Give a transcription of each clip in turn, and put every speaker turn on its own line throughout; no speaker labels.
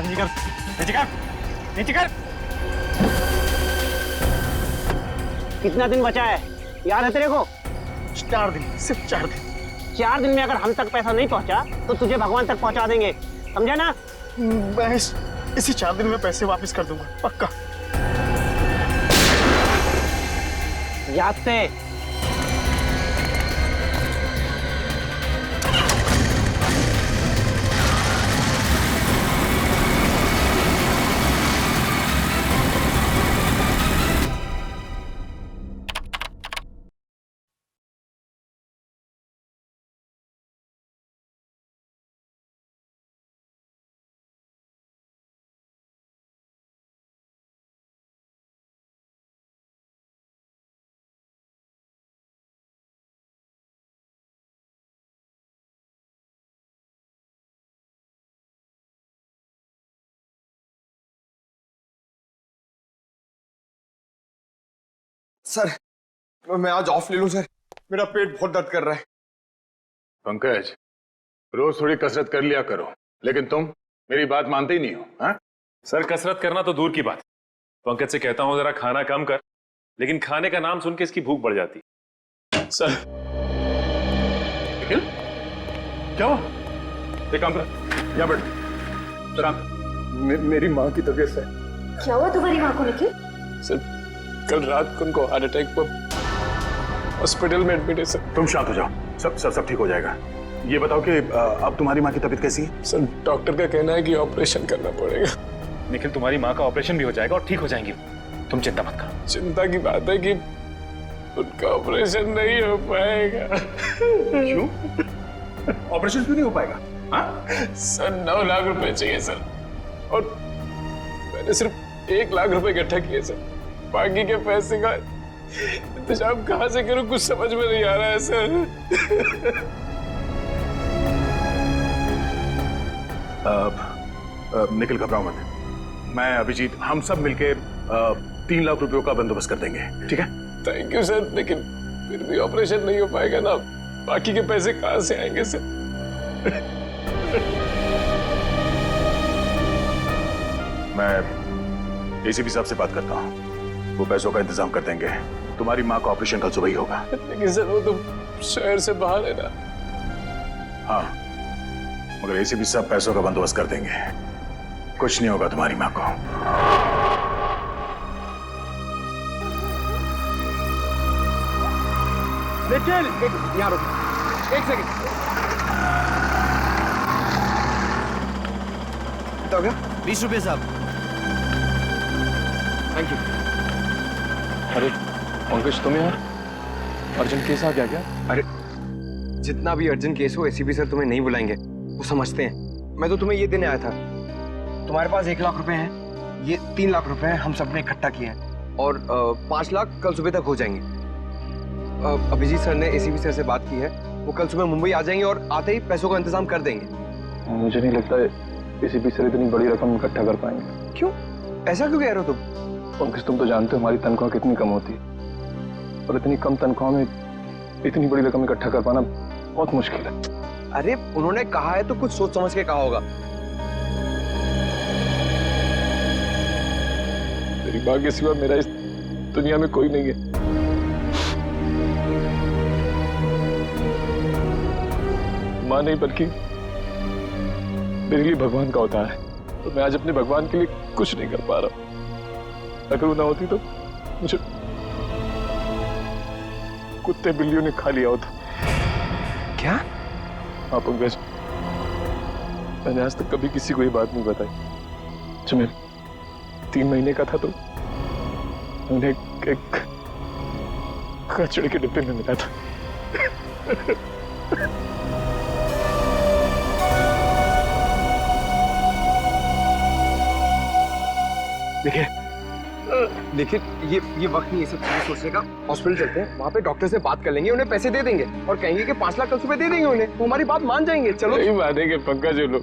नीचे कर, नीचे कर, नीचे कर।
कितना दिन बचा है याद है तेरे को?
4 दिन, सिर्फ 4 दिन।
4 दिन में अगर हम तक पैसा नहीं पहुंचा तो तुझे भगवान तक पहुंचा देंगे, समझा ना?
मैं इसी 4 दिन में पैसे वापस कर दूंगा, पक्का।
याद से।
सर मैं आज ऑफ ले लूं सर, मेरा पेट बहुत दर्द कर रहा है।
पंकज, रोज थोड़ी कसरत कर लिया करो, लेकिन तुम मेरी बात मानते ही नहीं हो। हाँ?
सर कसरत करना तो दूर की बात, पंकज से कहता हूं जरा खाना कम कर, लेकिन खाने का नाम सुन के इसकी भूख बढ़ जाती।
सर निखिल, क्या हुआ? एक काम कर, यहाँ बैठ। शांत।
मेरी माँ की तबीयत से।
क्या हुआ तुम्हारी माँ को निखिल?
सर कल रात को उनको हार्ट अटैक पर हॉस्पिटल में एडमिट है सर।
तुम शांत हो जाओ, सब ठीक हो जाएगा। ये बताओ कि अब तुम्हारी माँ की तबीयत कैसी है?
सर डॉक्टर का कहना है कि ऑपरेशन करना पड़ेगा।
निखिल, तुम्हारी माँ का ऑपरेशन भी हो जाएगा और ठीक हो जाएंगी, तुम चिंता मत करो।
चिंता की बात है कि उनका ऑपरेशन नहीं हो पाएगा।
क्यों? ऑपरेशन क्यों नहीं हो पाएगा? हाँ?
सर 9 लाख रुपए चाहिए सर, और मैंने सिर्फ 1 लाख रुपए इकट्ठा किए सर। बाकी के पैसे का इंतजाम कहाँ से करूं, कुछ समझ में नहीं आ रहा है सर।
निखिल घबराओ मत, मैं अभिजीत हम सब मिलके 3 लाख रुपयों का बंदोबस्त कर देंगे, ठीक है?
थैंक यू सर, लेकिन फिर भी ऑपरेशन नहीं हो पाएगा ना, बाकी के पैसे कहाँ से आएंगे सर?
मैं एसीपी साहब से बात करता हूँ, वो पैसों का इंतजाम कर देंगे। तुम्हारी माँ का ऑपरेशन कल सुबह ही होगा।
लेकिन सर वो तो शहर से बाहर है ना।
हाँ, मगर एसीपी साहब पैसों का बंदोबस्त कर देंगे, कुछ नहीं होगा तुम्हारी माँ को।
निखिल, यहाँ रुक, 1 सेकंड।
कितना हो गया?
20 रुपये साहब।
Thank you. अरे पंकज, तुम यार अर्जेंट केस आ गया क्या? अरे जितना भी अर्जेंट केस हो एसीपी सर तुम्हें नहीं बुलाएंगे, वो समझते हैं। मैं तो तुम्हें ये देने आया था। तुम्हारे पास 1 लाख रुपए हैं, ये 3 लाख रुपए हैं, हम सबने इकट्ठा किए हैं, और 5 लाख कल सुबह तक हो जाएंगे। अभिजीत सर ने एसीपी सर से बात की है, वो कल सुबह मुंबई आ जाएंगे और आते ही पैसों का इंतजाम कर देंगे।
मुझे नहीं लगता एसीपी सर इतनी बड़ी रकम इकट्ठा कर पाएंगे।
क्यों? ऐसा क्यों कह रहे हो तुम?
पंकज, तुम तो जानते हो हमारी तनख्वाह कितनी कम होती है, और इतनी कम तनख्वाह में इतनी बड़ी रकम इकट्ठा कर पाना बहुत मुश्किल है।
अरे उन्होंने कहा है तो कुछ सोच समझ के कहा होगा। तेरी माँ के सिवा मेरा इस दुनिया में कोई नहीं है। माँ नहीं बल्कि मेरे लिए भगवान का अवतार है, तो मैं आज अपने भगवान के लिए कुछ नहीं कर पा रहा। अगर वो ना होती तो मुझे कुत्ते बिल्लियों ने खा लिया होता। क्या? हाँ पंकज, मैंने आज तक कभी किसी को ये बात नहीं बताई। जब मैं 3 महीने का था तो उन्हें एक कचड़े के डिब्बे में मिला था। देखिए ये वक्त नहीं ये सब चीजें सोचने का। हॉस्पिटल चलते हैं, वहाँ पे डॉक्टर से बात कर लेंगे, उन्हें पैसे दे देंगे और कहेंगे कि 5 लाख कल सुबह दे देंगे उन्हें, वो हमारी बात मान जाएंगे। चलो नहीं मानेंगे पंकज, ये लोग।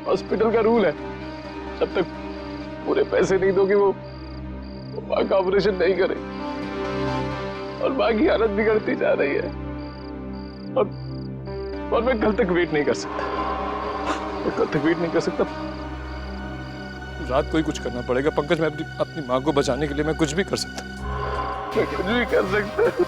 हॉस्पिटल का रूल है, जब तक पूरे पैसे नहीं दोगे वो माँ का ऑपरेशन नहीं करे, और माँ की हालत बिगड़ती जा रही है, और मैं कल तक वेट नहीं कर सकता। मैं कल तक वेट नहीं कर सकता।
रात को ही कुछ करना पड़ेगा पंकज। मैं अपनी माँ को बचाने के लिए मैं कुछ भी कर सकता हूँ। मैं कुछ भी कर सकता हूँ।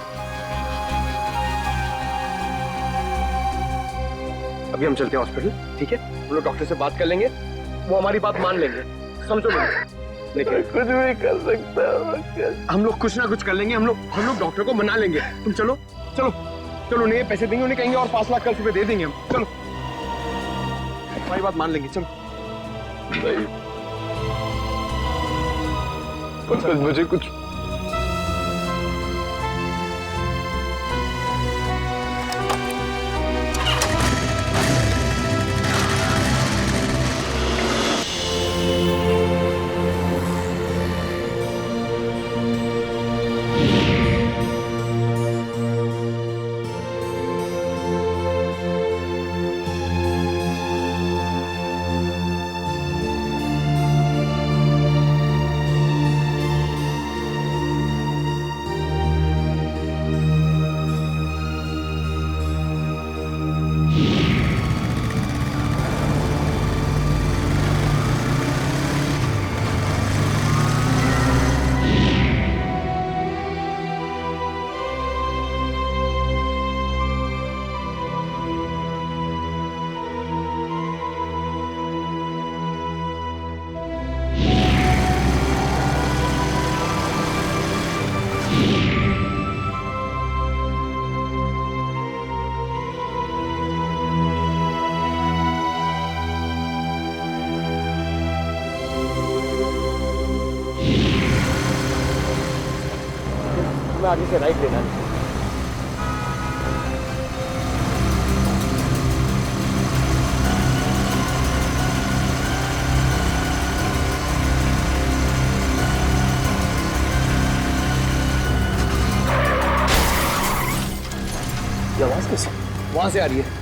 अभी हम चलते हैं हॉस्पिटल, ठीक है? हम लोग डॉक्टर से बात कर लेंगे, वो हमारी बात मान लेंगे, समझो मुझे। लेकिन
कुछ भी कर सकता हूँ।
हम लोग कुछ ना कुछ कर लेंगे, हम लोग डॉक्टर को मना लेंगे। तुम चलो चलो चलो, उन्हें पैसे देंगे, उन्हें कहेंगे और 5 लाख कल सुबह दे देंगे हम। चलो, हमारी बात मान लेंगे, चलो।
नहीं पंकज, मुझे कुछ
आगे से राइट लेना है। ये आवाज कैसे वहां से आ रही है?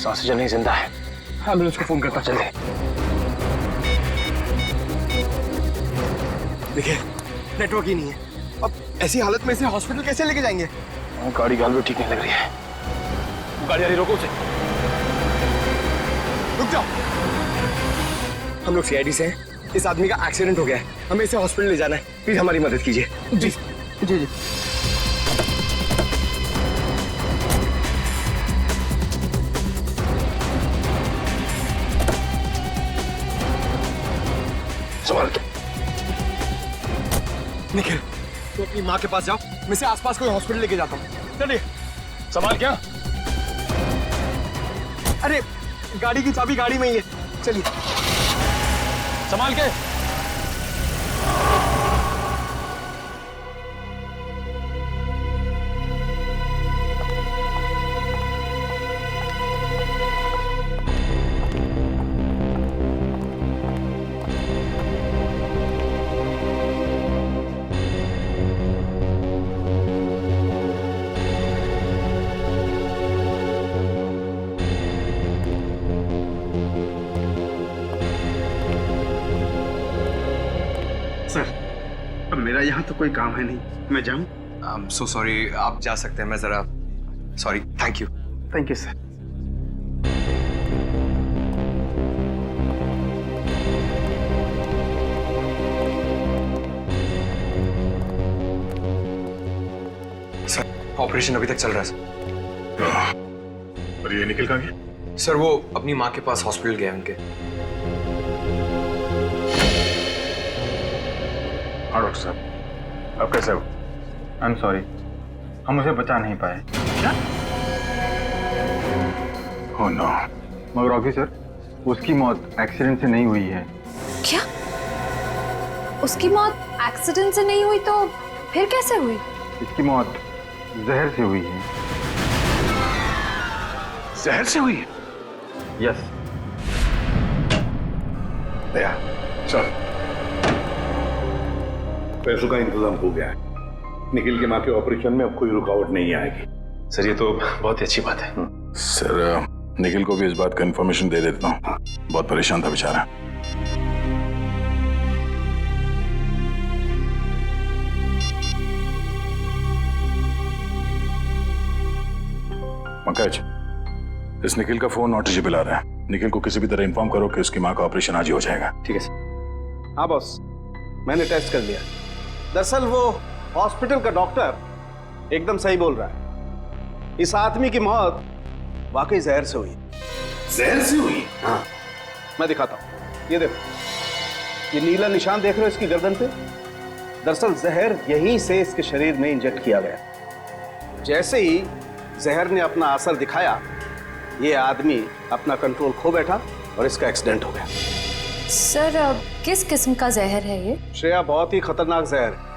सांसें चलने जिंदा है।
एम्बुलेंस को फोन करता चले। देखिए नेटवर्क ही नहीं है, अब ऐसी हालत में इसे हॉस्पिटल कैसे लेके जाएंगे?
गाड़ी गाल भी ठीक नहीं लग रही है। गाड़ी आ रही, रोको उसे।
रुक जाओ, हम लोग सीआईडी से हैं। इस आदमी का एक्सीडेंट हो गया है, हमें इसे हॉस्पिटल ले जाना है, प्लीज हमारी मदद कीजिए। जी जी जी।
संभाल के।
निखिल, तो अपनी माँ के पास जाओ, मैं इसे आसपास कोई हॉस्पिटल लेके जाता हूँ। चलिए।
संभाल क्या?
अरे गाड़ी की चाबी गाड़ी में ही है, चलिए।
संभाल के।
सर, अब मेरा यहाँ तो कोई काम है नहीं, मैं जाऊँ?
आई एम सो सॉरी, आप जा सकते हैं, मैं जरा sorry. Thank you.
Thank you sir.
Sir operation अभी तक चल रहा है सर।
और ये निकल कहाँ गया?
सर वो अपनी माँ के पास हॉस्पिटल गए उनके।
हाँ डॉक्टर साहब, अब कैसे हो? आई एम सॉरी, हम उसे बचा नहीं पाए।
क्या?
Oh no.
मगर ऑफिसर, उसकी मौत एक्सीडेंट से नहीं हुई है।
क्या? उसकी मौत एक्सीडेंट से नहीं हुई तो फिर कैसे हुई?
इसकी मौत जहर से हुई है।
जहर से हुई है?
यस।
दया, चल।
पैसों का इंतजाम हो गया है। निखिल के माँ के ऑपरेशन में अब कोई रुकावट नहीं आएगी।
सर ये तो बहुत ही अच्छी बात है।
सर निखिल को भी इस बात का इन्फॉर्मेशन दे देता हूँ। बहुत परेशान था बेचारा। पंकज, इस निखिल का फोन नॉट रीचेबल आ रहा है। निखिल को किसी भी तरह इन्फॉर्म करो कि उसकी माँ का ऑपरेशन आज ही हो जाएगा।
ठीक है सर। हाँ बॉस, मैंने टेस्ट कर लिया। दरअसल वो हॉस्पिटल का डॉक्टर एकदम सही बोल रहा है। इस आदमी की मौत वाकई जहर से हुई।
जहर से हुई?
हाँ, मैं दिखाता हूँ। ये देखो, ये नीला निशान देख रहे हो इसकी गर्दन पे? दरअसल जहर यहीं से इसके शरीर में इंजेक्ट किया गया। जैसे ही जहर ने अपना असर दिखाया, ये आदमी अपना कंट्रोल खो बैठा और इसका एक्सीडेंट हो गया।
सर किस किस्म का जहर है ये?
श्रेया, बहुत ही खतरनाक जहर है।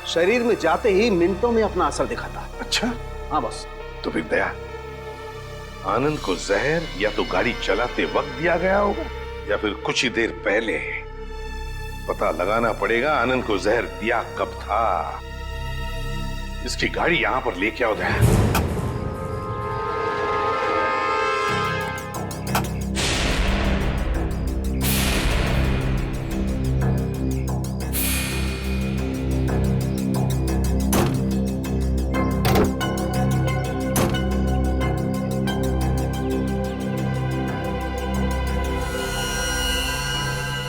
शरीर में जाते ही मिनटों में अपना असर दिखाता है।
अच्छा,
हाँ बॉस।
तो फिर दया, आनंद को जहर या तो गाड़ी चलाते वक्त दिया गया होगा या फिर कुछ ही देर पहले। पता लगाना पड़ेगा आनंद को जहर दिया कब था। इसकी गाड़ी यहां पर लेके आओ दया।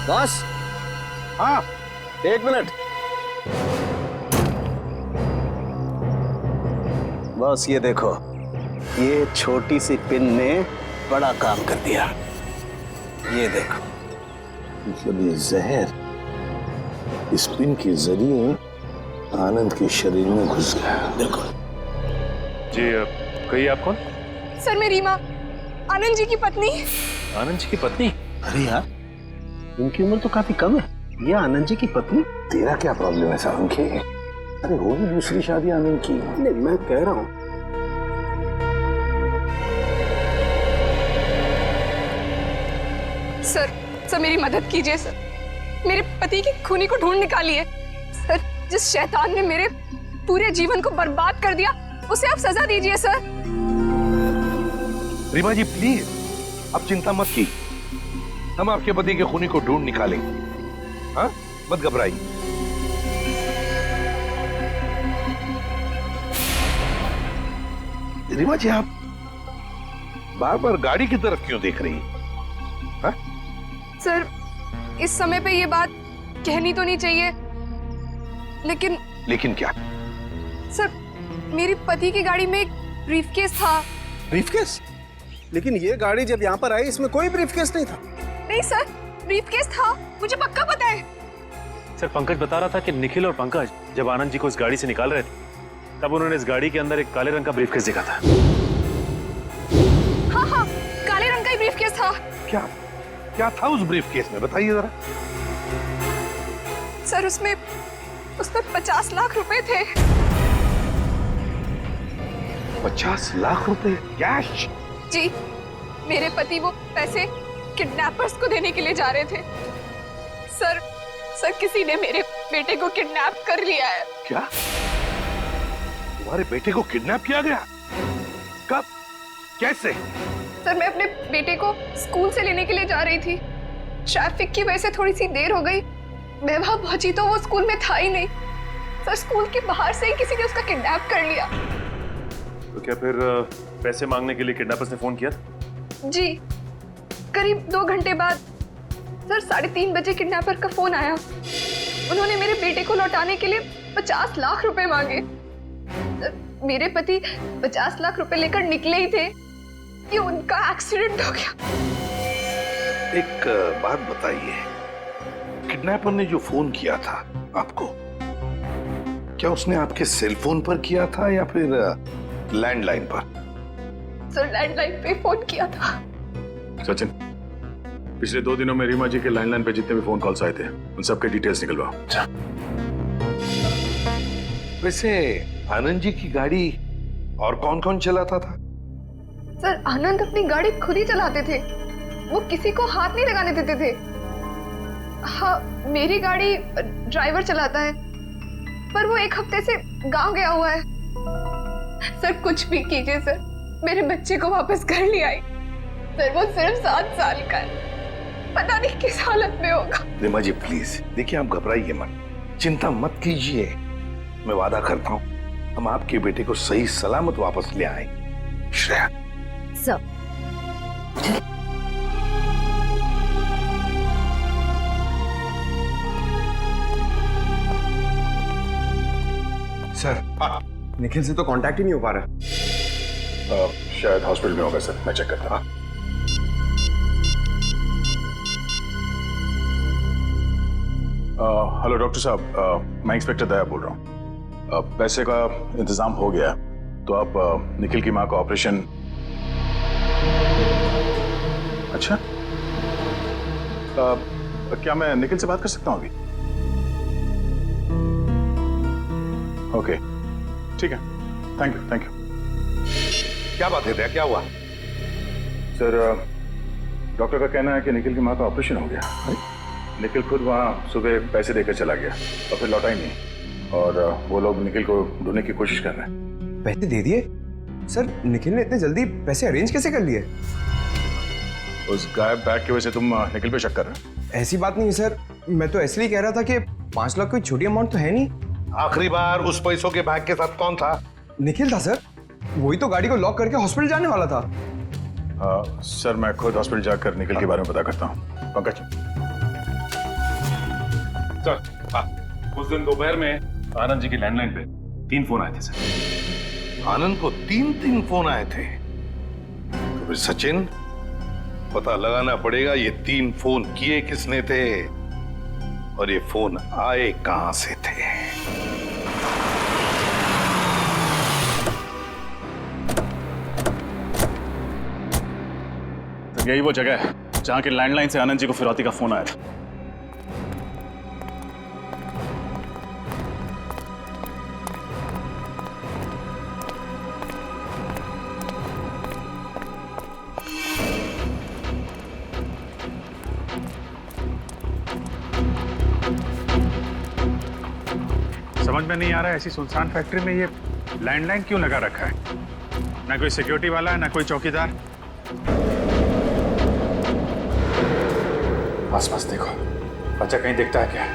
बॉस, हाँ, एक मिनट। बॉस ये देखो, ये छोटी सी पिन ने बड़ा काम कर दिया। ये देखो,
मतलब ये जहर इस पिन के जरिए आनंद के शरीर में घुस गया।
देखो
जी, कहिए आप कौन?
सर मैं रीमा, आनंद जी की पत्नी।
आनंद जी की पत्नी?
अरे यार, उनकी उम्र तो काफी कम है। ये आनंद जी की पत्नी?
तेरा क्या प्रॉब्लम है सारंगी? अरे होगी दूसरी शादी आनंद की।
नहीं, मैं कह रहा हूँ।
सर मेरी मदद कीजिए सर। मेरे पति की खूनी को ढूंढ निकालिए। सर, जिस शैतान ने मेरे पूरे जीवन को बर्बाद कर दिया, उसे आप सजा दीजिए सर।
रीमा जी प्लीज, अब चिंता मत की, हम आपके पति के खूनी को ढूंढ निकालेंगे। हाँ, मत घबराइए। रीमा जी, आप बार बार गाड़ी की तरफ क्यों देख रही हैं? हाँ?
सर, इस समय पे ये बात कहनी तो नहीं चाहिए, लेकिन
क्या?
सर, मेरी पति की गाड़ी में एक ब्रीफकेस था।
ब्रीफकेस? लेकिन ये गाड़ी जब यहाँ पर आई, इसमें कोई ब्रीफकेस नहीं था।
नहीं सर, ब्रीफकेस था, मुझे पक्का पता है।
सर, पंकज बता रहा था कि निखिल और पंकज जब आनंद जी को इस गाड़ी से निकाल रहे थे, तब उन्होंने इस गाड़ी के अंदर एक काले रंग का ब्रीफकेस देखा था।
हाँ, काले रंग का ही ब्रीफकेस था।
क्या था उस ब्रीफकेस में, बताइए जरा।
सर, उसमें 50 लाख रुपए थे।
50 लाख रुपए कैश?
जी, मेरे पति वो पैसे किडनैपर्स को देने के लिए जा रहे थे। सर, किसी ने मेरे बेटे को किडनैप कर लिया है।
क्या? तुम्हारे बेटे को किडनैप किया गया? कब? कैसे?
सर, मैं अपने बेटे को स्कूल से लेने के लिए जा रही थी। ट्रैफिक की वजह से थोड़ी सी देर हो गई। मैं वहां पहुंची तो वो स्कूल में था ही नहीं। सर, स्कूल के बाहर से ही किसी ने उसका किडनैप कर लिया।
तो क्या फिर पैसे मांगने के लिए किडनैपर्स ने फोन किया?
जी, करीब 2 घंटे बाद सर 3:30 बजे किडनैपर का फोन आया। उन्होंने मेरे बेटे को लौटाने के लिए 50 लाख रुपए मांगे। मेरे पति 50 लाख रुपए लेकर निकले ही थे कि उनका एक्सीडेंट हो गया।
एक बात बताइए, किडनैपर ने जो फोन किया था आपको, क्या उसने आपके सेल फोन पर किया था या फिर लैंडलाइन पर?
सर, लैंडलाइन पे फोन किया था।
सचिन, पिछले 2 दिनों में रीमा जी के लैंडलाइन पे जितने भी फोन कॉल्स आए थे, उन सबके डिटेल्स निकलवाओ। वैसे आनंद जी की गाड़ी और कौन कौन चलाता था?
सर, आनंद अपनी गाड़ी खुद ही चलाते थे। वो किसी को हाथ नहीं लगाने देते थे। हाँ, मेरी गाड़ी ड्राइवर चलाता है, पर वो 1 हफ्ते से गांव गया हुआ है। सर, कुछ भी कीजिए सर, मेरे बच्चे को वापस घर ले आई। सर वो सिर्फ 7 साल का है, पता नहीं किस हालत में होगा।
रीमा जी प्लीज देखिए, आप घबराइए मत, चिंता मत कीजिए। मैं वादा करता हूँ हम आपके बेटे को सही सलामत वापस ले आएंगे। श्रेया
सर
सर निखिल से तो कांटेक्ट ही नहीं हो पा रहा।
शायद हॉस्पिटल में होगा सर, मैं चेक करता हूँ। हेलो डॉक्टर साहब, मैं इंस्पेक्टर दया बोल रहा हूँ। पैसे का इंतजाम हो गया तो आप निखिल की माँ का ऑपरेशन। अच्छा, क्या मैं निखिल से बात कर सकता हूँ अभी? ओके ठीक है, थैंक यू थैंक यू।
क्या बात है दया, क्या हुआ?
सर डॉक्टर का कहना है कि निखिल की माँ का ऑपरेशन हो गया। निखिल खुद वहाँ सुबह पैसे देकर चला गया और फिर लौटा ही नहीं, और वो लोग निखिल को ढूंढने की कोशिश कर रहे हैं।
पैसे दे दिए? सर निखिल ने इतने जल्दी पैसे अरेंज कैसे कर लिए?
उस गायब बैग की वजह से तुम निखिल पे शक कर रहे हो?
ऐसी बात नहीं सर, मैं तो इसलिए कह रहा था कि 5 लाख कोई छोटी अमाउंट तो है नहीं।
आखिरी बार उस पैसों के बैग के साथ कौन था?
निखिल था सर, वही तो गाड़ी को लॉक करके हॉस्पिटल जाने वाला था।
सर मैं खुद हॉस्पिटल जाकर निखिल के बारे में पता करता हूँ। पंकज
सर, उस दिन दोपहर में आनंद जी की लैंडलाइन पे 3 फोन आए थे सर।
आनंद को 3 फोन आए थे? तो फिर सचिन, पता लगाना पड़ेगा ये 3 फोन किए किसने थे और ये फोन आए कहां से थे।
तो यही वो जगह है जहां के लैंडलाइन से आनंद जी को फिरौती का फोन आया था। समझ में नहीं आ रहा है, ऐसी सुनसान फैक्ट्री में ये लैंडलाइन क्यों लगा रखा है? ना कोई सिक्योरिटी वाला है, ना कोई चौकीदार। आसपास देखो, बच्चा कहीं दिखता है क्या?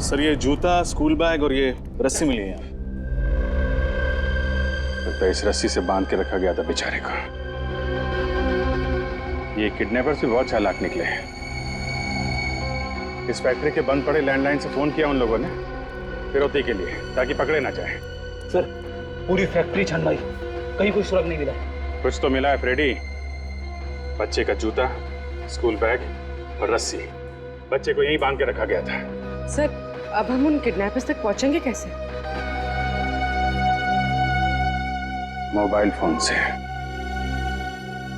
सर ये जूता, स्कूल बैग और ये रस्सी मिली है।
लगता है इस रस्सी से बांध के रखा गया था बेचारे को। ये किडनैपर्स भी बहुत चालाक निकले हैं। इस फैक्ट्री के बंद पड़े लैंडलाइन से फोन किया उन लोगों ने फिरौती के लिए, ताकि पकड़े ना जाए।
सर पूरी फैक्ट्री छानवाई, कहीं कोई सुराग नहीं मिला।
कुछ तो मिला है फ्रेडी। बच्चे का जूता, स्कूल बैग
और रस्सी। बच्चे को यहीं बांध के रखा गया था।
सर, अब हम उन किडनैपर्स तक पहुंचेंगे कैसे?
मोबाइल फोन से।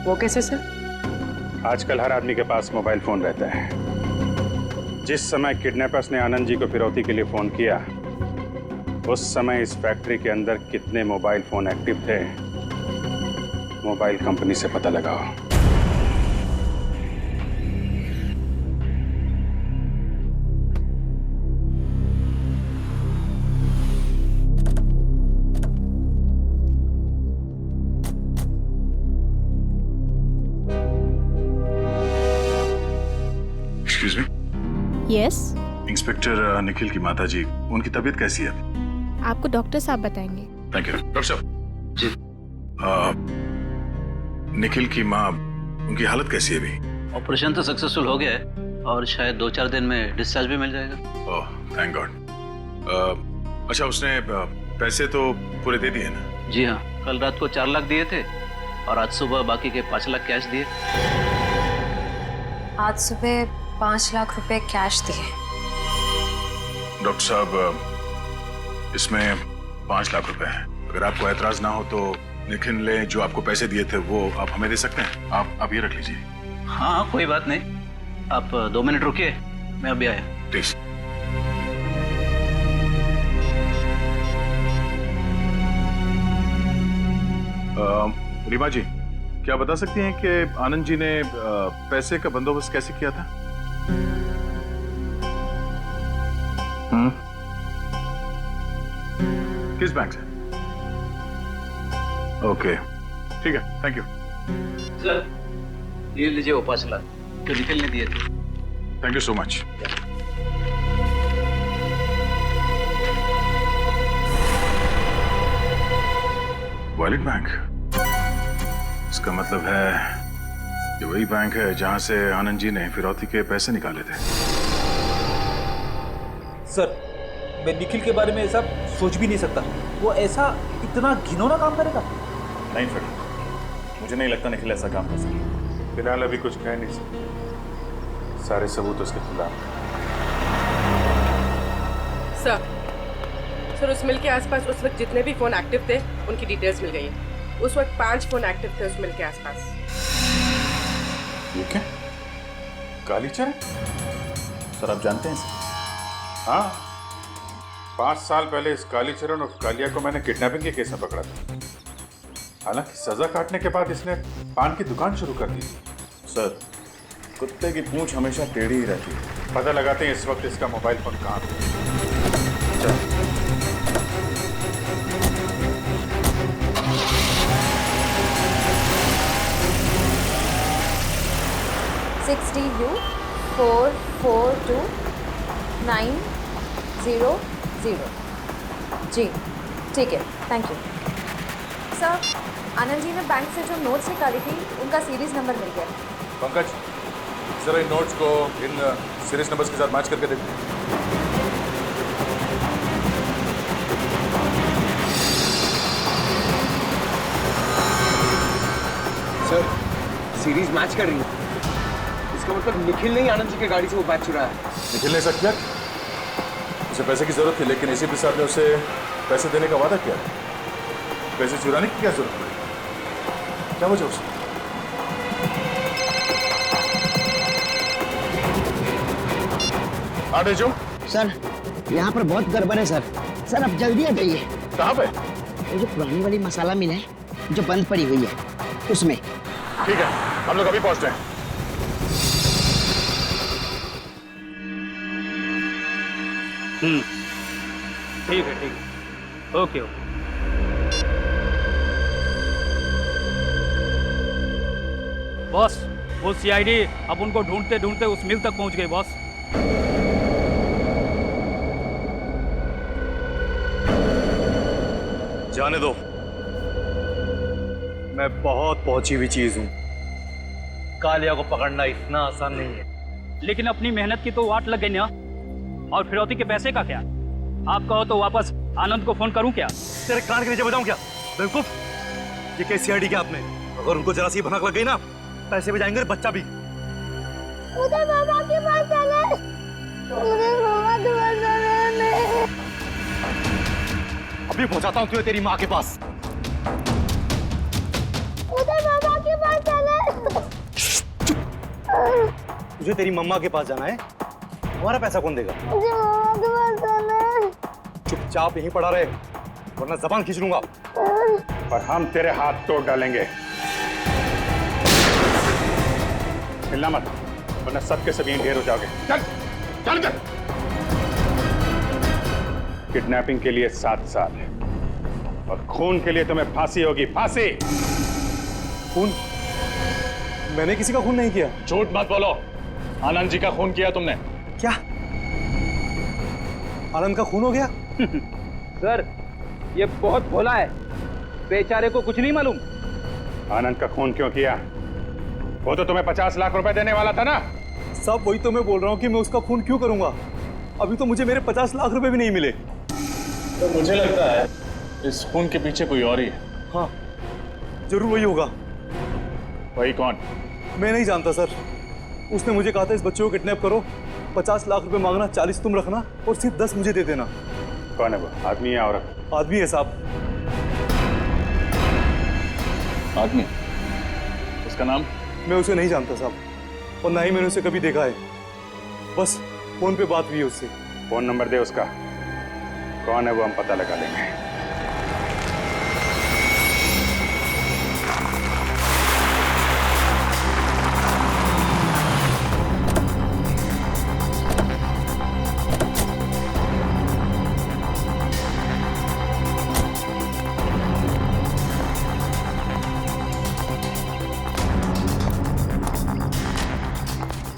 वो कैसे सर?
आजकल हर आदमी के पास मोबाइल फोन रहता है। जिस समय किडनैपर्स ने आनंद जी को फिरौती के लिए फोन किया, उस समय इस फैक्ट्री के अंदर कितने मोबाइल फोन एक्टिव थे, मोबाइल कंपनी से पता लगाओ।
Excuse me,
yes,
inspector Nikhil की माता जी, उनकी तबीयत कैसी है?
आपको डॉक्टर साहब बताएंगे।
थैंक यू डॉक्टर साहब।
जी।
निखिल की माँ, उनकी हालत कैसी है अभी?
ऑपरेशन तो सक्सेसफुल हो गया है और शायद 2-4 दिन में डिस्चार्ज भी मिल जाएगा।
Oh thank God. अच्छा, उसने पैसे तो पूरे दे दिए ना?
जी हाँ, कल रात को 4 लाख दिए थे और आज सुबह बाकी के 5 लाख कैश दिए।
आज सुबह 5 लाख रुपए कैश दिए।
डॉक्टर साहब, इसमें 5 लाख रुपए हैं। अगर आपको एतराज ना हो तो निखिल ने जो आपको पैसे दिए थे वो आप हमें दे सकते हैं। आप ये रख लीजिए।
हाँ, कोई बात नहीं, आप 2 मिनट रुकिए, मैं अभी आया।
प्लीज। रीमा जी, क्या बता सकती हैं कि आनंद जी ने पैसे का बंदोबस्त कैसे किया था? किस बैंक से? ओके, ठीक है, थैंक यू।
सर, ये लीजिए वो 5 लाख जो निखिल ने दिए थे।
Thank you so much. Wallet bank, इसका मतलब है कि वही बैंक है जहां से आनंद जी ने फिरौती के पैसे निकाले थे।
सर, मैं निखिल के बारे में ऐसा सोच भी नहीं सकता। वो ऐसा इतना घिनौना काम करेगा?
नहीं फ्रेंड, मुझे नहीं लगता निखिल ऐसा काम कर सकता। फिलहाल अभी कुछ कह नहीं सकते, सारे सबूत उसके खिलाफ।
सर, उस मिल के आसपास उस वक्त जितने भी फोन एक्टिव थे उनकी डिटेल्स मिल गई है। उस वक्त 5 फोन एक्टिव थे उस मिल के आसपास।
ये क्या? कालीचरण? सर, आप जानते हैं इसे? हाँ, 5 साल पहले इस कालीचरण और कालिया को मैंने किडनैपिंग के केस में पकड़ा था। हालांकि सजा काटने के बाद इसने पान की दुकान शुरू कर दी। सर, कुत्ते की पूंछ हमेशा टेढ़ी ही रहती है। पता लगाते हैं इस वक्त इसका मोबाइल फोन कहाँ है।
60U442900। जी ठीक है, thank you. Sir, Anand ji ने बैंक से जो नोट्स निकाली थी उनका सीरीज नंबर मिल गया।
पंकज, जरा इन नोट्स को इन सीरीज नंबर्स के साथ मैच करके देखते हैं।
सर, सीरीज मैच कर रही है। इसका मतलब निखिल ने ही आनंद जी की गाड़ी से वो बैग चुराया है।
निखिल ने ऐसा किया? उसे पैसे की जरूरत थी, लेकिन एसीपी साहब ने उसे पैसे देने का वादा किया। पैसे चुराने की क्या जरूरत पड़ी? क्या वजह उसने? आगे जो
सर, यहाँ पर बहुत गड़बड़ है सर। सर, आप जल्दी आ जाइए।
कहाँ पे?
वो जो पुरानी वाली मसाला मिल है जो बंद पड़ी हुई है उसमें।
ठीक है, हम लोग अभी पहुँचते हैं।
ठीक है, ओके।
बॉस, वो सीआईडी अब उनको ढूंढते ढूंढते उस मिल तक पहुंच गई बॉस।
जाने दो, मैं बहुत पहुंची हुई चीज हूं। कालिया को पकड़ना इतना आसान नहीं है।
लेकिन अपनी मेहनत की तो वाट लग गई ना। और फिरौती के पैसे का क्या? आप कहो तो वापस आनंद को फोन करूं क्या?
तेरे कान के नीचे बजाऊं क्या? बेवकूफ, ये केस सीआईडी के हाथ में। अगर उनको जरा सी भनक लग गई ना, पैसे भी जाएंगे और बच्चा भी।
मुझे मामा के पास जाना है। मुझे मामा के पास जाना है।
अभी पहुंचाता हूँ तुझे तेरी माँ के पास।
मुझे मामा के पास जाना है।
तुझे तेरी मम्मा के पास जाना है? हमारा पैसा कौन देगा?
मुझे मामा के पास जाना है।
चुपचाप यहीं पड़ा रहे, वरना जबान खींच लूंगा।
और हम तेरे हाथ तोड़ डालेंगे। हिलना मत, वरना सबके सब यहीं ढेर हो जाओगे। चल चल चल। किडनैपिंग के लिए 7 साल और खून के लिए तुम्हें फांसी होगी, फांसी।
खून? मैंने किसी का खून नहीं किया।
झूठ मत बोलो, आनंद जी का खून किया तुमने।
क्या आनंद का खून हो गया?
सर ये बहुत भोला है, बेचारे को कुछ नहीं मालूम।
आनंद का खून क्यों किया? वो तो तुम्हें 50 लाख रुपए देने वाला था ना।
सब वही तो मैं बोल रहा हूँ कि मैं उसका खून क्यों करूंगा। अभी तो मुझे मेरे 50 लाख रुपए भी नहीं मिले।
तो मुझे लगता है इस खून के पीछे कोई और ही है।
हाँ जरूर वही होगा।
वही कौन?
मैं नहीं जानता सर। उसने मुझे कहा था इस बच्चे को किडनैप करो, 50 लाख रुपए मांगना, 40 तुम रखना और सिर्फ 10 मुझे दे देना।
कौन है वो? आदमी या औरत?
आदमी है साहब।
आदमी? उसका नाम?
मैं उसे नहीं जानता साहब, और ना ही मैंने उसे कभी देखा है। बस फोन पे बात हुई है उससे।
फोन नंबर दे उसका। कौन है वो, हम पता लगा लेंगे।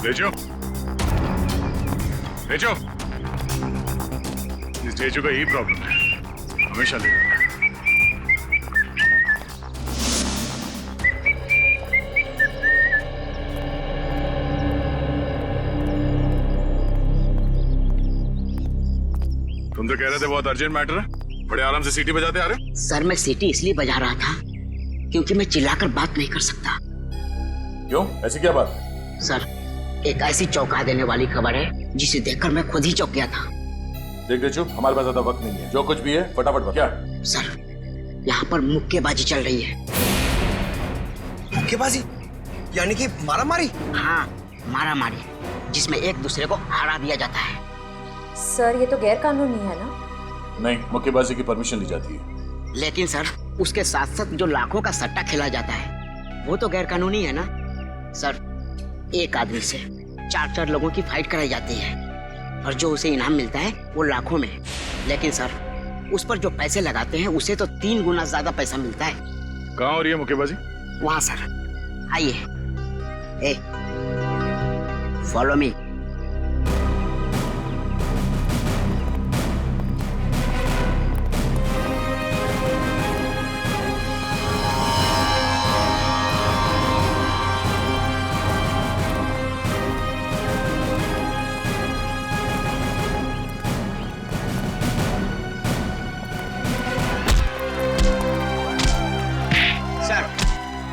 तेजो, तेजो, इस तेजो का यही प्रॉब्लम है, हमेशा ले। तुम तो कह रहे थे बहुत अर्जेंट मैटर है, बड़े आराम से सीटी बजाते आ रहे।
सर मैं सीटी इसलिए बजा रहा था क्योंकि मैं चिल्लाकर बात नहीं कर सकता।
क्यों? ऐसी क्या बात?
सर एक ऐसी चौंका देने वाली खबर है जिसे देखकर मैं खुद ही चौंक गया था।
देख तेजो, हमारे पास ज्यादा वक्त नहीं है, जो कुछ भी है फटाफट बता। क्या?
सर यहाँ पर मुक्केबाजी चल रही है।
मुक्केबाजी? यानी कि मारामारी?
हाँ मारामारी, जिसमें एक दूसरे को हरा दिया जाता है।
सर ये तो गैर कानूनी है ना?
नहीं, मुक्केबाजी की परमिशन दी जाती है।
लेकिन सर उसके साथ साथ जो लाखों का सट्टा खेला जाता है वो तो गैर कानूनी है ना। सर एक आदमी से 4 लोगों की फाइट कराई जाती है और जो उसे इनाम मिलता है वो लाखों में। लेकिन सर उस पर जो पैसे लगाते हैं उसे तो 3 गुना ज्यादा पैसा मिलता है।
कहाँ हो रही है मुक्केबाजी?
वहाँ सर, आइए। ए फॉलो मी।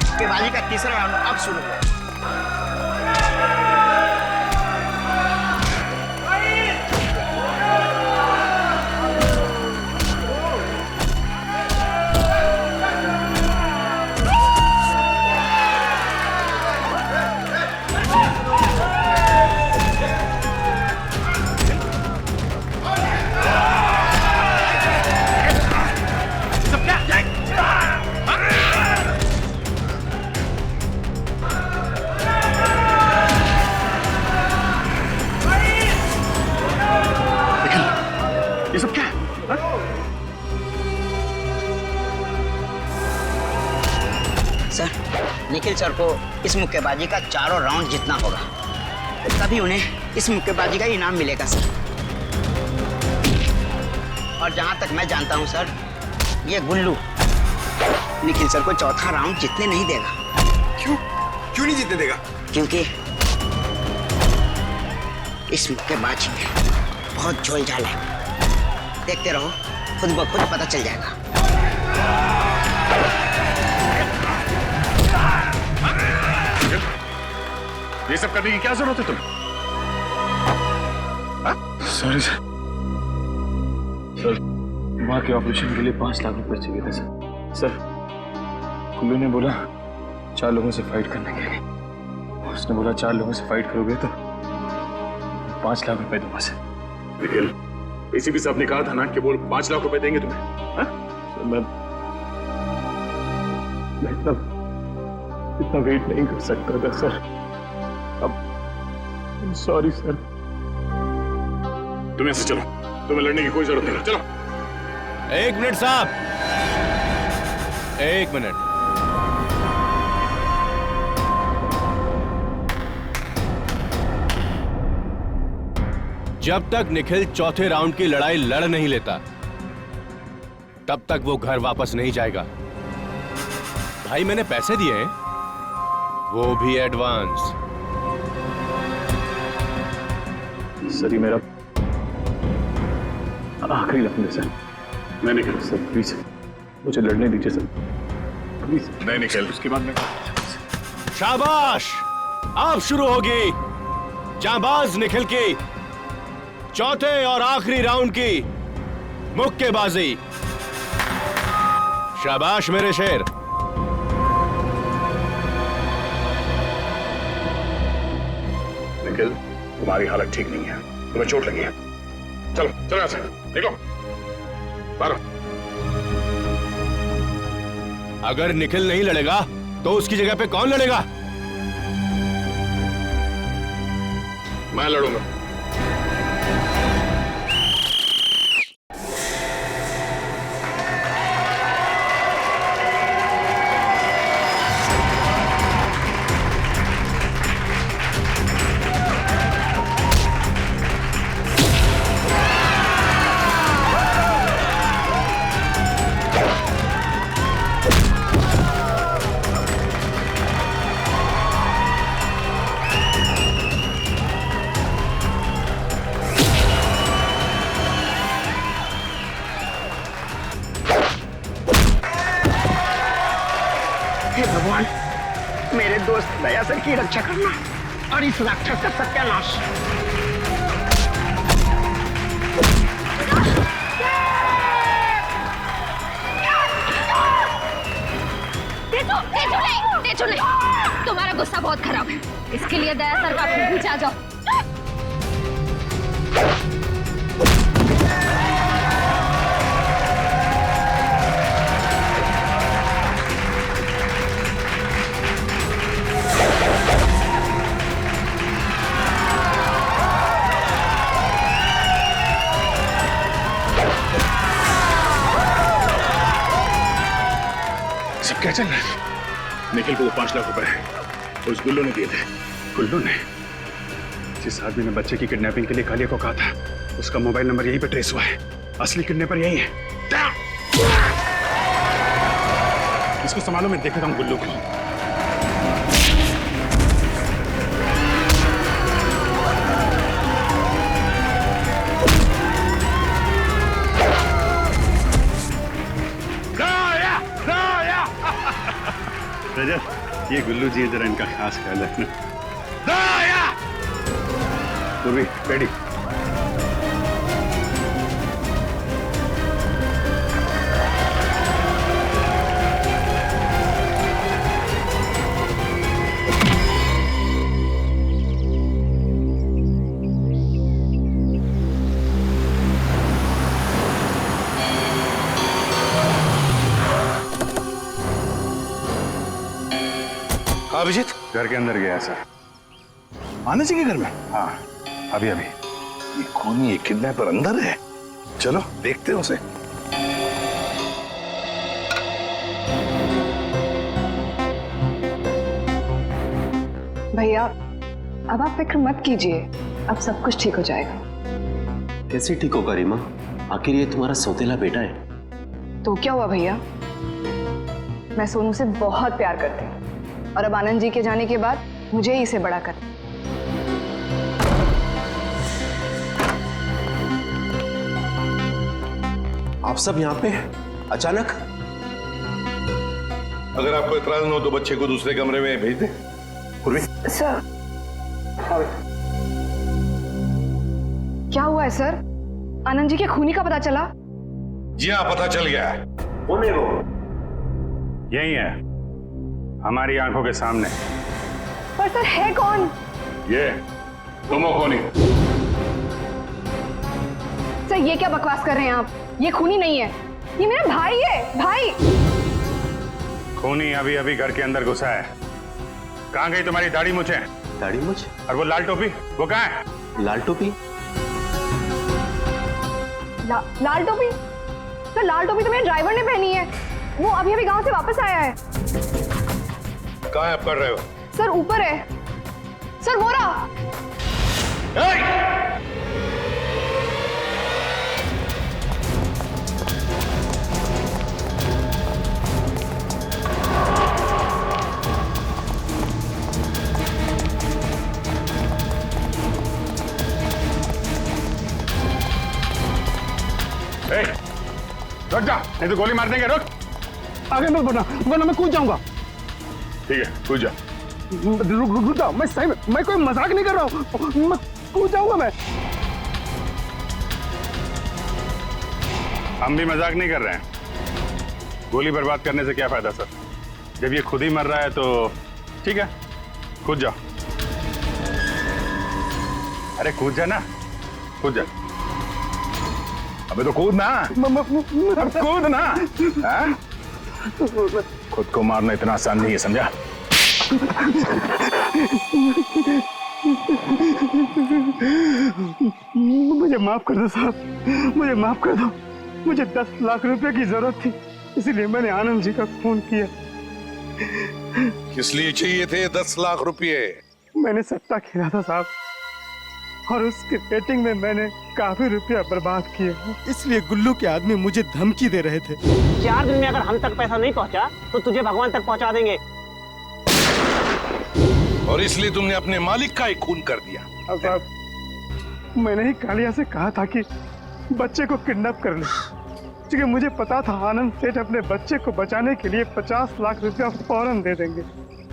मुक्केबाजी का तीसरा राउंड अब शुरू हुआ।
ये सब क्या है?
सर निखिल सर को इस मुक्केबाजी का 4 राउंड जीतना होगा, तभी उन्हें इस मुक्केबाजी का इनाम मिलेगा सर। और जहां तक मैं जानता हूं सर, ये गुल्लू निखिल सर को चौथा राउंड जीतने नहीं देगा।
क्यों? क्यों नहीं जीतने देगा?
क्योंकि इस मुक्केबाजी में बहुत झोलझाल है। देखते रहो, खुद ब खुद पता चल जाएगा।
ये सब करने की क्या जरूरत है तुम्हें?
Sorry sir. सर, माँ के ऑपरेशन के लिए 5 लाख रुपए चाहिए थे सर। सर, कुल्लू ने बोला 4 लोगों से फाइट करने के लिए। उसने बोला 4 लोगों से फाइट करोगे तो 5 लाख रुपए दूंगा सर।
निखिल, एसीपी साहब ने कहा था ना कि वो 5 लाख रुपए देंगे तुम्हें। हाँ?
सर, मैं इतना वेट नहीं कर सकता था सर। अब सॉरी सर।
तुम ऐसे चलो, तुम्हें लड़ने की कोई जरूरत नहीं। चलो।
1 मिनट साहब, 1 मिनट। जब तक निखिल चौथे राउंड की लड़ाई लड़ नहीं लेता तब तक वो घर वापस नहीं जाएगा। भाई मैंने पैसे दिए हैं, वो भी एडवांस।
सर, ये मेरा आखिरी राउंड है सर।
नहीं निखिल,
सर प्लीज मुझे लड़ने दीजिए सर, प्लीज।
नहीं निखिल, उसके बाद में
शाबाश, अब शुरू होगी जांबाज निखिल की चौथे और आखिरी राउंड की मुक्केबाजी। शाबाश मेरे शेर।
निखिल, तुम्हारी हालत ठीक नहीं है, तुम्हें चोट लगी है। चलो चलो यहाँ से निकलो बाहर।
अगर निखिल नहीं लड़ेगा तो उसकी जगह पे कौन लड़ेगा?
मैं लड़ूंगा।
हे भगवान, मेरे दोस्त दया सर की रक्षा करना और इस राक्षस का सत्यानाश।
तेजू नहीं, तुम्हारा गुस्सा बहुत खराब है। इसके लिए दया सर का पीछे आ जाओ।
सब क्या चल रहा है? निखिल को वो 5 लाख रुपए उस गुल्लू ने दिए थे।
गुल्लू ने? जिस आदमी ने बच्चे की किडनैपिंग के लिए कालिया को कहा था, उसका मोबाइल नंबर यहीं पे ट्रेस हुआ है। असली किडनैपर यही है। इसको संभालो, मैं देखता हूँ गुल्लू को। रजत, ये गुल्लू जी जरा इनका खास ख्याल रखना। पूर्वी, रेडी।
अभिजीत घर के अंदर गया सर।
आनंद जी के घर में?
हाँ, अभी अभी।
ये कौन, ये किडनैपर अंदर है? चलो देखते हैं उसे।
भैया, अब आप फिक्र मत कीजिए, अब सब कुछ ठीक हो जाएगा।
कैसे ठीक होगा रीमा? आखिर ये तुम्हारा सौतेला बेटा है।
तो क्या हुआ भैया, मैं सोनू से बहुत प्यार करती हूँ और अब आनंद जी के जाने के बाद मुझे ही इसे बड़ा कर।
आप सब यहाँ पे अचानक?
अगर आपको इतराज न हो तो बच्चे को दूसरे कमरे में भेज दे। पूर्वी,
सर, क्या हुआ है सर? आनंद जी के खूनी का पता चला?
जी हाँ, पता चल गया है।
कौन है वो?
यही है, हमारी आंखों के सामने।
पर सर है कौन?
ये तुम हो खूनी।
सर ये क्या बकवास कर रहे हैं आप? ये खूनी नहीं है, ये मेरा भाई है, भाई।
खूनी अभी अभी घर के अंदर घुसा है। कहाँ गई तुम्हारी दाढ़ी मूछें?
दाढ़ी मूछ?
और वो लाल टोपी, वो कहाँ है?
लाल टोपी?
लाल टोपी? सर लाल टोपी तो मेरे ड्राइवर ने पहनी है, वो अभी अभी गांव से वापस आया है।
कहाँ है, आप कर रहे हो?
सर ऊपर है, सर वो रहा।
रुक जा, नहीं तो गोली मार देंगे। रुक,
आगे मत बढ़ना वरना मैं कूद जाऊंगा।
ठीक है, कूद जा।
रुक जाओ, मैं सही में, मैं कोई मजाक नहीं कर रहा हूँ, मैं कूद जाऊंगा मैं।
हम भी मजाक नहीं कर रहे हैं। गोली बर्बाद करने से क्या फायदा सर? जब ये खुद ही मर रहा है तो ठीक है, कूद जाओ। अरे कूद जा ना, कूद जा। अबे तो कूद ना, अब कूद ना। हाँ? खुद को मारना इतना आसान नहीं है, समझा?
मुझे माफ कर दो साहब, मुझे माफ कर दो। मुझे 10 लाख रुपए की जरूरत थी, इसलिए मैंने आनंद जी का खून किया।
किस लिए चाहिए थे 10 लाख रुपए?
मैंने सट्टा खेला था साहब, और उसके बेटिंग में मैंने काफी रुपया बर्बाद किए, इसलिए गुल्लू के आदमी मुझे धमकी दे रहे थे।
4 दिन में अगर हम तक पैसा नहीं पहुंचा तो तुझे भगवान तक पहुंचा देंगे।
और इसलिए तुमने अपने मालिक का ही खून कर दिया।
अब साहब, मैंने ही कालिया से कहा था कि बच्चे को किडनैप कर ले, क्योंकि मुझे पता था आनंद सेठ अपने बच्चे को बचाने के लिए 50 लाख रुपया फौरन दे देंगे।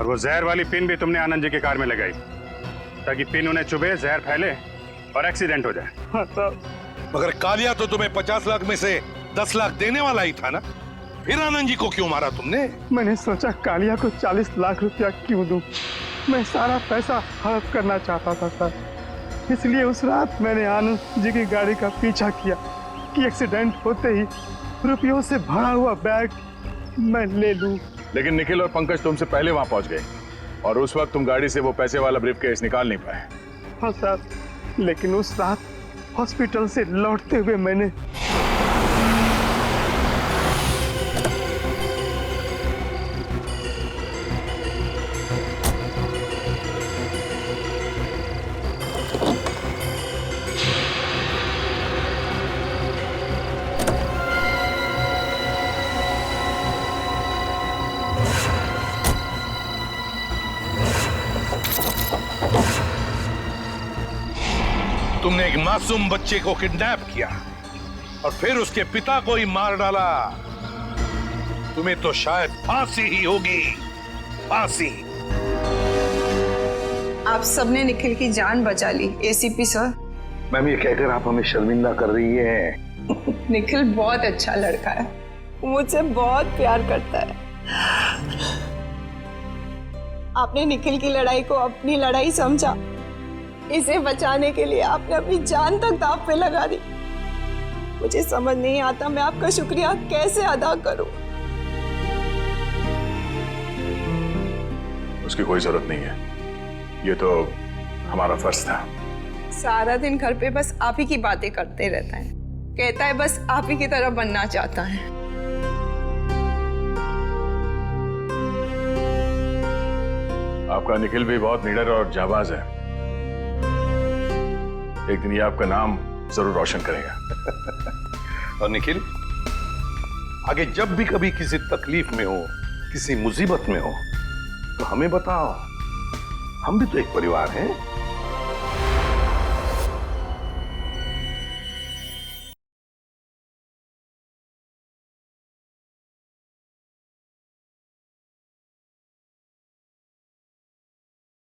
और वो जहर वाली पिन भी तुमने आनंद जी के कार में लगाई ताकि पिन उन्हें चुभे, जहर फैले और एक्सीडेंट हो जाए।
हाँ साहब।
मगर कालिया तो तुम्हें 50 लाख में से 10 लाख देने वाला ही था ना, फिर आनंद जी को क्यों मारा तुमने?
मैंने सोचा कालिया को 40 लाख रुपया क्यों दूं? मैं सारा पैसा हड़प करना चाहता था सर, इसलिए उस रात मैंने आनंद जी की गाड़ी का पीछा किया कि एक्सीडेंट होते ही रुपयों से भरा हुआ बैग मैं ले लूं।
लेकिन निखिल और पंकज तुमसे पहले वहां पहुंच गए और उस वक्त तुम गाड़ी से वो पैसे वाला ब्रीफकेस निकाल नहीं पाए।
हाँ सर, लेकिन उस रात हॉस्पिटल से लौटते हुए मैंने
तुमने एक मासूम बच्चे को किडनैप किया और फिर उसके पिता को ही मार डाला। तुम्हें तो शायद फांसी ही होगी, फांसी।
आप सबने निखिल की जान बचा ली एसीपी सर।
मैम, ये कहकर आप हमें शर्मिंदा कर रही हैं।
निखिल बहुत अच्छा लड़का है, मुझसे बहुत प्यार करता है। आपने निखिल की लड़ाई को अपनी लड़ाई समझा, इसे बचाने के लिए आपने अपनी जान तक दांव पे लगा दी। मुझे समझ नहीं आता मैं आपका शुक्रिया कैसे अदा करूं।
उसकी कोई जरूरत नहीं है, ये तो हमारा फर्ज था।
सारा दिन घर पे बस आप ही की बातें करते रहता है, कहता है बस आप ही की तरह बनना चाहता है।
आपका निखिल भी बहुत निडर और जाबाज है, एक दिन ये आपका नाम जरूर रोशन करेगा।
और निखिल, आगे जब भी कभी किसी तकलीफ में हो, किसी मुसीबत में हो, तो हमें बताओ, हम भी तो एक परिवार हैं।